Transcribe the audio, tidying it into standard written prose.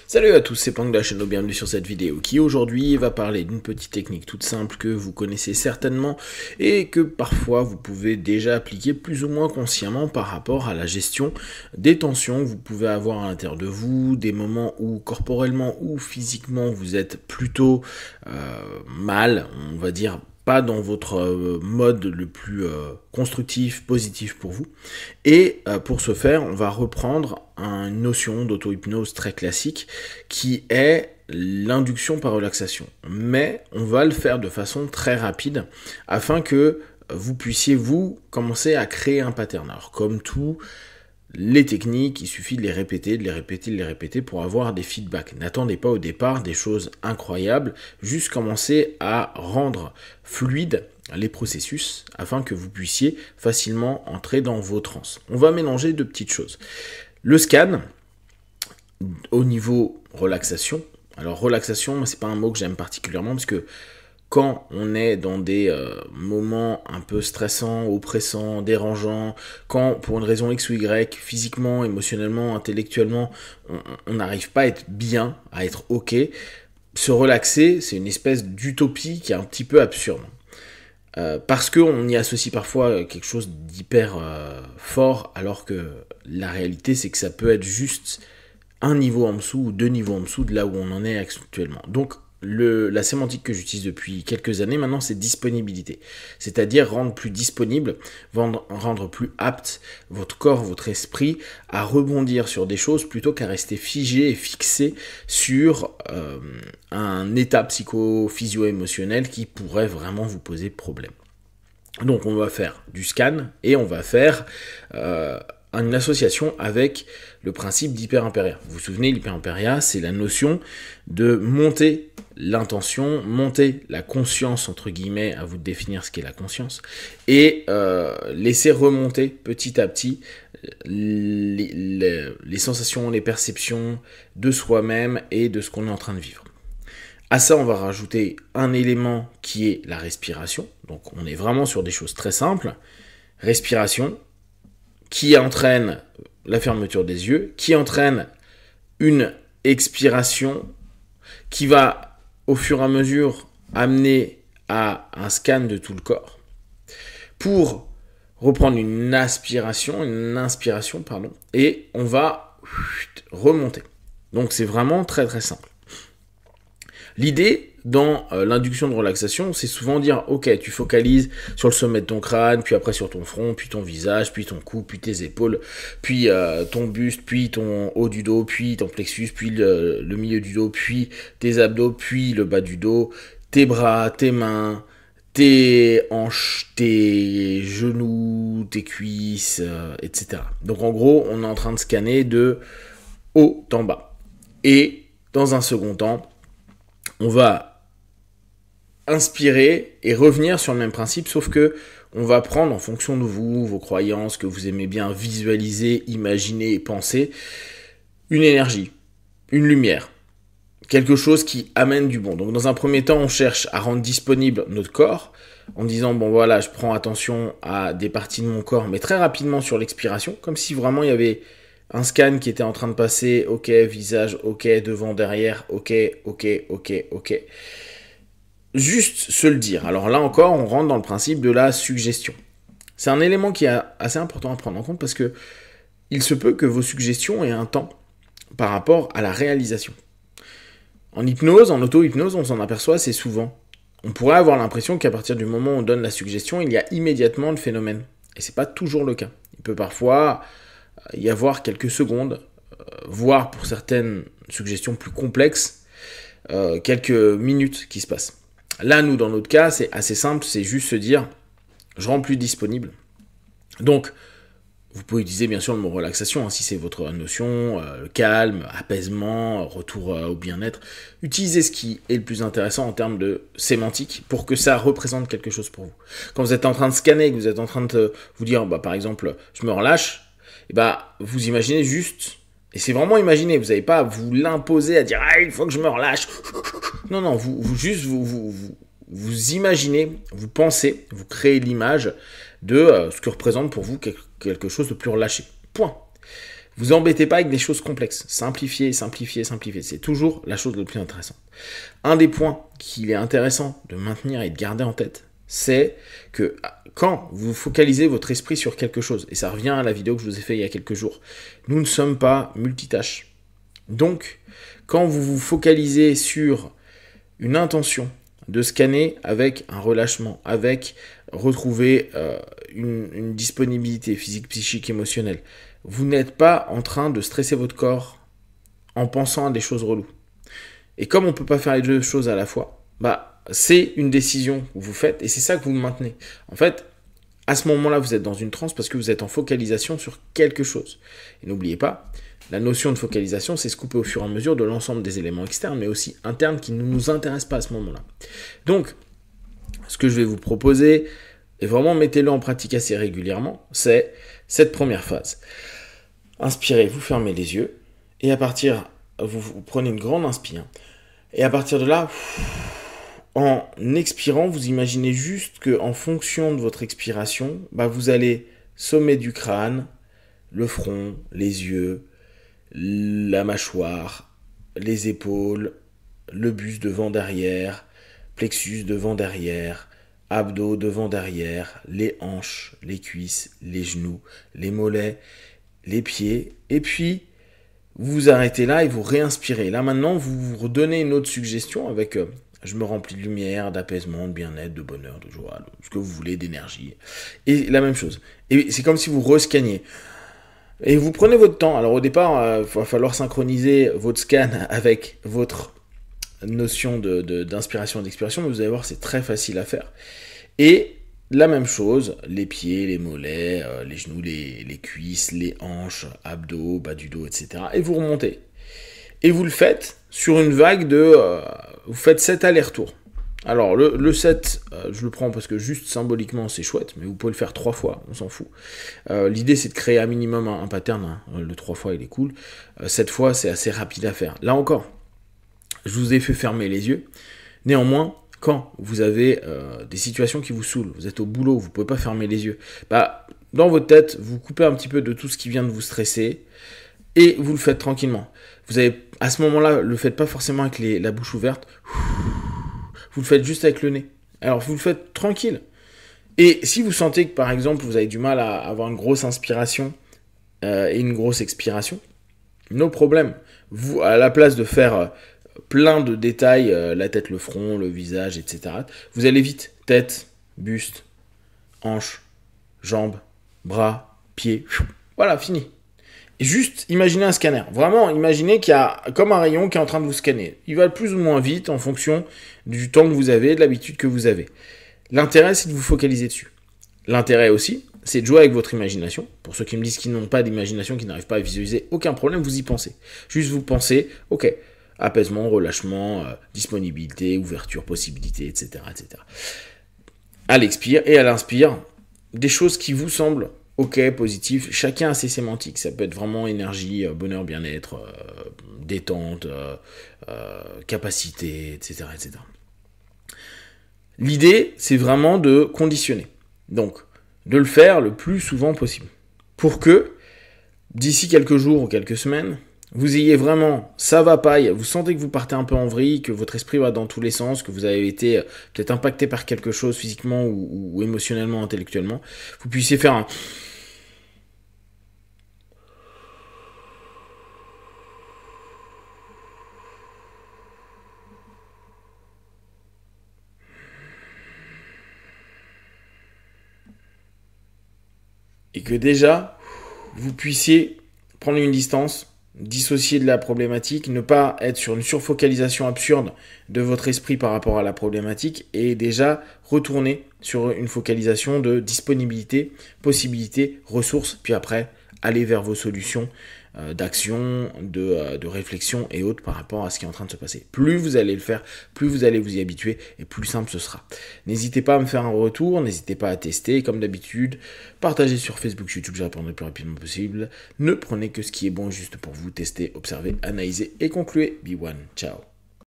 Salut à tous, c'est Pang de la chaîne, bienvenue sur cette vidéo qui aujourd'hui va parler d'une petite technique toute simple que vous connaissez certainement et que parfois vous pouvez déjà appliquer plus ou moins consciemment par rapport à la gestion des tensions que vous pouvez avoir à l'intérieur de vous, des moments où corporellement ou physiquement vous êtes plutôt mal, on va dire pas dans votre mode le plus constructif, positif pour vous. Et pour ce faire, on va reprendre une notion d'auto-hypnose très classique qui est l'induction par relaxation. Mais on va le faire de façon très rapide afin que vous puissiez vous commencer à créer un pattern. Alors comme tout les techniques, il suffit de les répéter, de les répéter, de les répéter pour avoir des feedbacks. N'attendez pas au départ des choses incroyables, juste commencez à rendre fluide les processus afin que vous puissiez facilement entrer dans vos trans. On va mélanger deux petites choses. Le scan, au niveau relaxation. Alors relaxation, c'est pas un mot que j'aime particulièrement parce que quand on est dans des moments un peu stressants, oppressants, dérangeants, quand pour une raison X ou Y, physiquement, émotionnellement, intellectuellement, on n'arrive pas à être bien, à être ok, se relaxer, c'est une espèce d'utopie qui est un petit peu absurde. Parce qu'on y associe parfois quelque chose d'hyper fort, alors que la réalité c'est que ça peut être juste un niveau en dessous ou deux niveaux en dessous de là où on en est actuellement. Donc la sémantique que j'utilise depuis quelques années maintenant, c'est disponibilité. C'est-à-dire rendre plus disponible, rendre plus apte votre corps, votre esprit à rebondir sur des choses plutôt qu'à rester figé et fixé sur un état psycho-physio-émotionnel qui pourrait vraiment vous poser problème. Donc on va faire du scan et on va faire une association avec le principe d'hyper-impéria. Vous vous souvenez, l'hyper-impéria, c'est la notion de monter l'intention, monter la conscience, entre guillemets, à vous de définir ce qu'est la conscience, et laisser remonter petit à petit les sensations, les perceptions de soi-même et de ce qu'on est en train de vivre. À ça, on va rajouter un élément qui est la respiration. Donc on est vraiment sur des choses très simples. Respiration, qui entraîne la fermeture des yeux, qui entraîne une expiration, qui va au fur et à mesure amener à un scan de tout le corps, pour reprendre une inspiration, et on va remonter. Donc c'est vraiment très très simple. L'idée dans l'induction de relaxation, c'est souvent dire ok, tu focalises sur le sommet de ton crâne, puis après sur ton front, puis ton visage, puis ton cou, puis tes épaules, puis ton buste, puis ton haut du dos, puis ton plexus, puis le milieu du dos, puis tes abdos, puis le bas du dos, tes bras, tes mains, tes hanches, tes genoux, tes cuisses, etc. Donc en gros, on est en train de scanner de haut en bas. Et dans un second temps, on va inspirer et revenir sur le même principe, sauf que on va prendre en fonction de vous, vos croyances, que vous aimez bien visualiser, imaginer et penser, une énergie, une lumière, quelque chose qui amène du bon. Donc dans un premier temps, on cherche à rendre disponible notre corps, en disant bon voilà, je prends attention à des parties de mon corps, mais très rapidement sur l'expiration, comme si vraiment il y avait un scan qui était en train de passer, ok, visage, ok, devant, derrière, ok. Juste se le dire. Alors là encore, on rentre dans le principe de la suggestion. C'est un élément qui est assez important à prendre en compte parce que il se peut que vos suggestions aient un temps par rapport à la réalisation. En hypnose, en auto-hypnose, on s'en aperçoit assez souvent. On pourrait avoir l'impression qu'à partir du moment où on donne la suggestion, il y a immédiatement le phénomène. Et c'est pas toujours le cas. Il peut parfois y avoir quelques secondes, voire pour certaines suggestions plus complexes, quelques minutes qui se passent. Là, nous, dans notre cas, c'est assez simple, c'est juste se dire, je rends plus disponible. Donc, vous pouvez utiliser bien sûr le mot relaxation, hein, si c'est votre notion, calme, apaisement, retour au bien-être. Utilisez ce qui est le plus intéressant en termes de sémantique pour que ça représente quelque chose pour vous. Quand vous êtes en train de scanner, que vous êtes en train de vous dire, par exemple, je me relâche, et vous imaginez juste, et c'est vraiment imaginer, vous n'avez pas à vous l'imposer, à dire « Ah, il faut que je me relâche ». Non, vous imaginez, vous pensez, vous créez l'image de ce que représente pour vous quelque chose de plus relâché. Point. Vous embêtez pas avec des choses complexes. Simplifiez, simplifiez, simplifiez. C'est toujours la chose la plus intéressante. Un des points qu'il est intéressant de maintenir et de garder en tête, c'est que quand vous focalisez votre esprit sur quelque chose, et ça revient à la vidéo que je vous ai fait il y a quelques jours, nous ne sommes pas multitâches. Donc, quand vous vous focalisez sur une intention de scanner avec un relâchement, avec retrouver une disponibilité physique, psychique, émotionnelle, vous n'êtes pas en train de stresser votre corps en pensant à des choses reloues. Et comme on ne peut pas faire les deux choses à la fois, c'est une décision que vous faites et c'est ça que vous maintenez. En fait, à ce moment-là, vous êtes dans une transe parce que vous êtes en focalisation sur quelque chose. Et n'oubliez pas, la notion de focalisation, c'est se couper au fur et à mesure de l'ensemble des éléments externes, mais aussi internes qui ne nous intéressent pas à ce moment-là. Donc, ce que je vais vous proposer, et vraiment mettez-le en pratique assez régulièrement, c'est cette première phase. Inspirez, vous fermez les yeux, et à partir, vous prenez une grande inspire, et à partir de là, en expirant, vous imaginez juste qu'en fonction de votre expiration, vous allez sommet du crâne, le front, les yeux, la mâchoire, les épaules, le buste devant-derrière, plexus devant-derrière, abdos devant-derrière, les hanches, les cuisses, les genoux, les mollets, les pieds, et puis vous vous arrêtez là et vous réinspirez. Là maintenant, vous vous redonnez une autre suggestion avec je me remplis de lumière, d'apaisement, de bien-être, de bonheur, de joie, de ce que vous voulez, d'énergie. Et la même chose. Et c'est comme si vous rescanniez. Et vous prenez votre temps. Alors au départ, il va falloir synchroniser votre scan avec votre notion d'inspiration et d'expiration, mais vous allez voir, c'est très facile à faire. Et la même chose, les pieds, les mollets, les genoux, les cuisses, les hanches, abdos, bas du dos, etc. Et vous remontez. Et vous le faites sur une vague de... vous faites 7 allers-retours. Alors, le 7, je le prends parce que juste symboliquement, c'est chouette, mais vous pouvez le faire 3 fois, on s'en fout. L'idée, c'est de créer un minimum un pattern. Hein. Le 3 fois, il est cool. 7 fois, c'est assez rapide à faire. Là encore, je vous ai fait fermer les yeux. Néanmoins, quand vous avez des situations qui vous saoulent, vous êtes au boulot, vous ne pouvez pas fermer les yeux, dans votre tête, vous coupez un petit peu de tout ce qui vient de vous stresser et vous le faites tranquillement. Vous avez, à ce moment-là, le faites pas forcément avec la bouche ouverte, vous le faites juste avec le nez. Alors, vous le faites tranquille. Et si vous sentez que, par exemple, vous avez du mal à avoir une grosse inspiration et une grosse expiration, no problème. Vous, à la place de faire plein de détails, la tête, le front, le visage, etc., vous allez vite. Tête, buste, hanche, jambes, bras, pieds. Voilà, fini. Et juste imaginez un scanner. Vraiment, imaginez qu'il y a comme un rayon qui est en train de vous scanner. Il va plus ou moins vite en fonction du temps que vous avez, de l'habitude que vous avez. L'intérêt, c'est de vous focaliser dessus. L'intérêt aussi, c'est de jouer avec votre imagination. Pour ceux qui me disent qu'ils n'ont pas d'imagination, qui n'arrivent pas à visualiser, aucun problème, vous y pensez. Juste vous pensez, ok, apaisement, relâchement, disponibilité, ouverture, possibilité, etc., etc. À l'expire et à l'inspire, des choses qui vous semblent ok, positif, chacun a ses sémantiques. Ça peut être vraiment énergie, bonheur, bien-être, détente, capacité, etc., etc. L'idée, c'est vraiment de conditionner. Donc, de le faire le plus souvent possible. Pour que, d'ici quelques jours ou quelques semaines, vous ayez vraiment, ça va pas, vous sentez que vous partez un peu en vrille, que votre esprit va dans tous les sens, que vous avez été peut-être impacté par quelque chose physiquement ou émotionnellement, intellectuellement, vous puissiez faire un... Et que déjà, vous puissiez prendre une distance, dissocier de la problématique, ne pas être sur une surfocalisation absurde de votre esprit par rapport à la problématique et déjà retourner sur une focalisation de disponibilité, possibilité, ressources, puis après aller vers vos solutions d'action, de réflexion et autres par rapport à ce qui est en train de se passer. Plus vous allez le faire, plus vous allez vous y habituer et plus simple ce sera. N'hésitez pas à me faire un retour, n'hésitez pas à tester comme d'habitude, partagez sur Facebook, YouTube, je répondrai le plus rapidement possible. Ne prenez que ce qui est bon juste pour vous, testez, observez, analysez et concluez. Be one, ciao.